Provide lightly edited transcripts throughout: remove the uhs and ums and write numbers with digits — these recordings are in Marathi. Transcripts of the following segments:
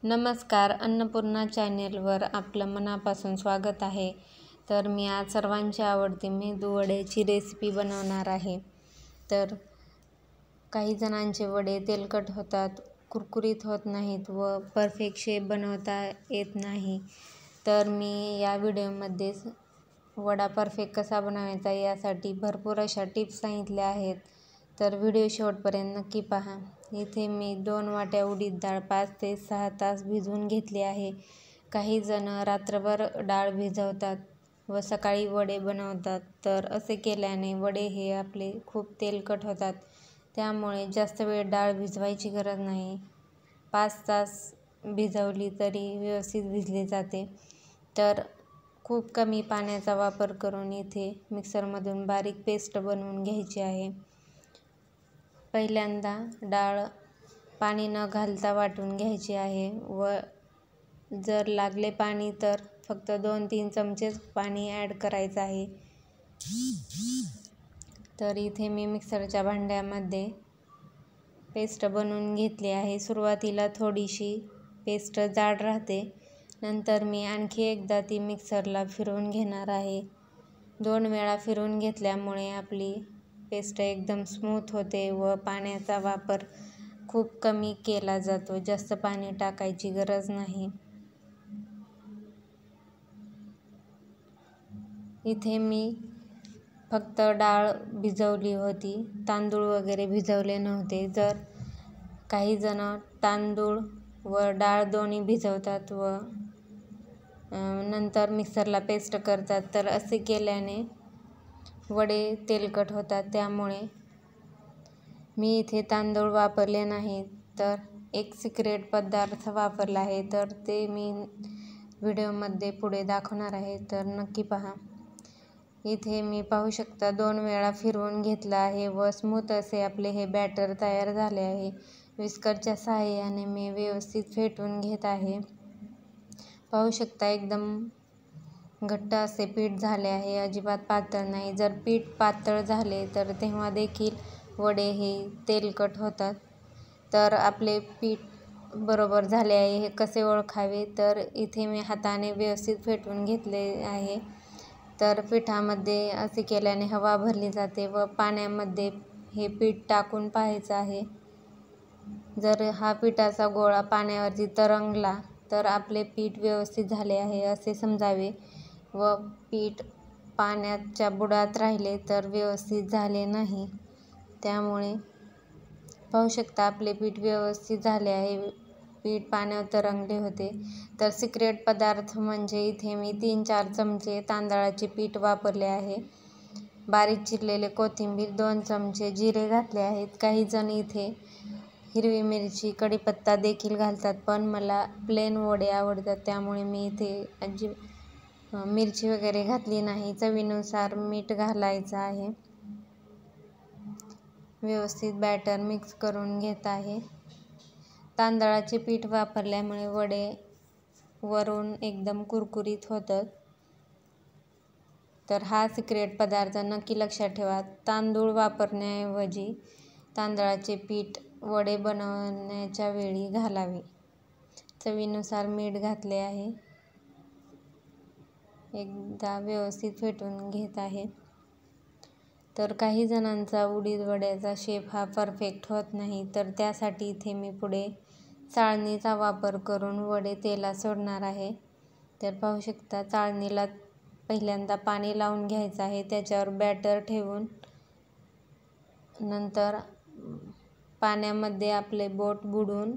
नमस्कार, अन्नपूर्णा चॅनेलवर आपलं मनापासून स्वागत आहे. तर मी आज सर्वांची आवडती मेदू वड्याची रेसिपी बनवणार आहे. तर काही जणांचे वडे तेलकट होतात, कुरकुरीत होत नाहीत व परफेक्ट शेप बनवता येत नाही. तर मी या व्हिडिओमध्ये वडा परफेक्ट कसा बनवायचा यासाठी भरपूर अशा टिप्स सांगितल्या आहेत. तर व्हिडिओ शेवटपर्यंत नक्की पहा. इथे मी 2 वाट्या उडीद डाळ 5 ते 6 तास भिजवून घेतली आहे. काही जण रात्रभर डाळ भिजवतात व सकाळी वडे बनवतात. तर असे केल्याने वडे हे आपले खूप तेलकट होतात. त्यामुळे जास्त वेळ डाळ भिजवायची गरज नाही. 5 तास भिजवली तरी व्यवस्थित भिजली जाते. तर खूप कमी पाण्याचा वापर करून इथे मिक्सरमधून बारीक पेस्ट बनवून घ्यायची आहे. पहिल्यांदा डाळ पाणी न घालता वाटून घ्यायची आहे व जर लागले पाणी तर फक्त 2-3 चमचेच पाणी ॲड करायचं आहे. तर इथे मी मिक्सरच्या भांड्यामध्ये पेस्ट बनवून घेतली आहे. सुरुवातीला थोडीशी पेस्ट जाड राहते. नंतर मी आणखी एकदा ती मिक्सरला फिरवून घेणार आहे. 2 वेळा फिरवून घेतल्यामुळे आपली पेस्ट एकदम स्मूथ होते व पाण्याचा वापर खूप कमी केला जातो. जास्त पाणी टाकायची गरज नाही. इथे मी फक्त डाळ भिजवली होती, तांदूळ वगैरे भिजवले नव्हते. जर काही जण तांदूळ व डाळ दोन्ही भिजवतात व नंतर मिक्सरला पेस्ट करतात, तर असे केल्याने वडे तेलकट होतात. त्यामुळे मी इथे तांदूळ वापरले नाही, तर एक सिक्रेट पदार्थ वापरला आहे. तर ते मी व्हिडिओमध्ये पुढे दाखवणार आहे, तर नक्की पहा. इथे मी पाहू शकता 2 वेळा फिरवून घेतलं आहे व स्मूथ असे आपले हे बॅटर तयार झाले आहे. विस्करच्या सहाय्याने मी व्यवस्थित फेटून घेत आहे. पाहू शकता एकदम घट्ट असे पीठ झाले आहे, अजिबात पातळ नाही. जर पीठ पातळ झाले तर तेव्हा देखील वडे हे तेलकट होतात. तर आपले पीठ बरोबर झाले आहे हे कसे ओळखावे, तर इथे मी हाताने व्यवस्थित फेटून घेतले आहे. तर पिठामध्ये असे केल्याने हवा भरली जाते व पाण्यामध्ये हे पीठ टाकून पाहायचं आहे. जर हा पिठाचा गोळा पाण्यावरती तरंगला तर आपले पीठ व्यवस्थित झाले आहे असे समजावे व पीठ पाण्याच्या बुडात राहिले तर व्यवस्थित झाले नाही. त्यामुळे पाहू शकता आपले पीठ व्यवस्थित झाले आहे. पीठ पाण्यावर तरंगले होते. तर सिक्रेट पदार्थ म्हणजे इथे मी 3-4 चमचे तांदळाचे पीठ वापरले आहे. बारीक चिरलेले कोथिंबीर 2 चमचे, जिरे घातले आहेत. काही जण इथे हिरवी मिरची, कढीपत्ता देखील घालतात, पण मला प्लेन वडे आवडतात त्यामुळे मी इथे मिरची वगैरे घातली नाही. चवीनुसार मीठ घालायचं आहे. व्यवस्थित बॅटर मिक्स करून घेत आहे. तांदळाचे पीठ वापरल्यामुळे वडे वरून एकदम कुरकुरीत होतात. तर हा सिक्रेट पदार्थ नक्की लक्षात ठेवा. तांदूळ वापरण्याऐवजी तांदळाचे पीठ वडे बनवण्याच्या वेळी घालावे. चवीनुसार मीठ घातले आहे. एकदा व्यवस्थित फेटून घेत आहे. तर काही जणांचा उडीद वड्याचा शेप हा परफेक्ट होत नाही, तर त्यासाठी इथे मी पुढे चाळणीचा वापर करून वडे तेलात सोडणार आहे. तर पाहू शकता चाळणीला पहिल्यांदा पाणी लावून घ्यायचं आहे. त्याच्यावर बॅटर ठेवून नंतर पाण्यामध्ये आपले बोट बुडवून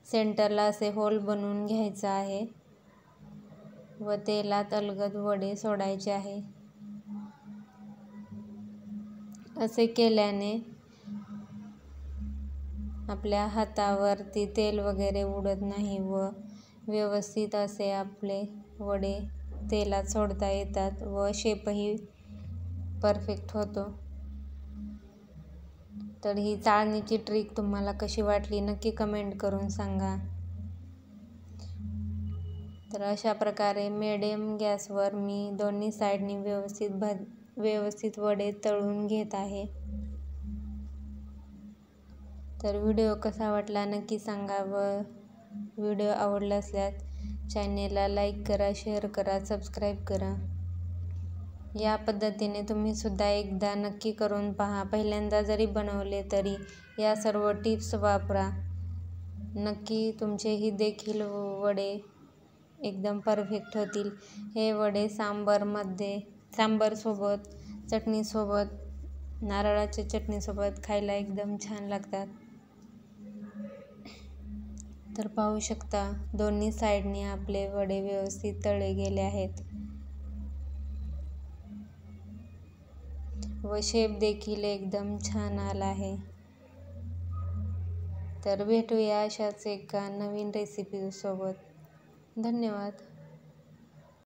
सेंटरला असे होल बनवून घ्यायचं आहे व तेलात अलगद वडे सोडायचे आहे. असे केल्याने आपल्या हातावरती तेल वगैरे उडत नाही व व्यवस्थित असे आपले वडे तेलात सोडता येतात व शेपही परफेक्ट होतो. तर ही चाळणीची ट्रिक तुम्हाला कशी वाटली नक्की कमेंट करून सांगा. तर अशा प्रकारे मीडियम गॅसवर मी दोन्ही साईडनी व्यवस्थित वडे तळून घेत आहे. तर व्हिडिओ कसा वाटला नक्की सांगा व व्हिडिओ आवडला असल्यास चॅनेलला लाईक करा, शेअर करा, सबस्क्राईब करा. या पद्धतीने तुम्ही सुद्धा एकदा नक्की करून पहा. पहिल्यांदा जरी बनवले तरी या सर्व टिप्स वापरा. नक्की तुमचेही देखील वडे एकदम परफेक्ट होतील. हे वडे सांबारसोबत, चटणीसोबत, नारळाच्या चटणीसोबत खायला एकदम छान लागतात. तर पाहू शकता दोन्ही साईडने आपले वडे व्यवस्थित तळले गेले आहेत व शेप देखील एकदम छान आला आहे. तर भेटूया अशाच एका नवीन रेसिपी सोबत. धन्यवाद.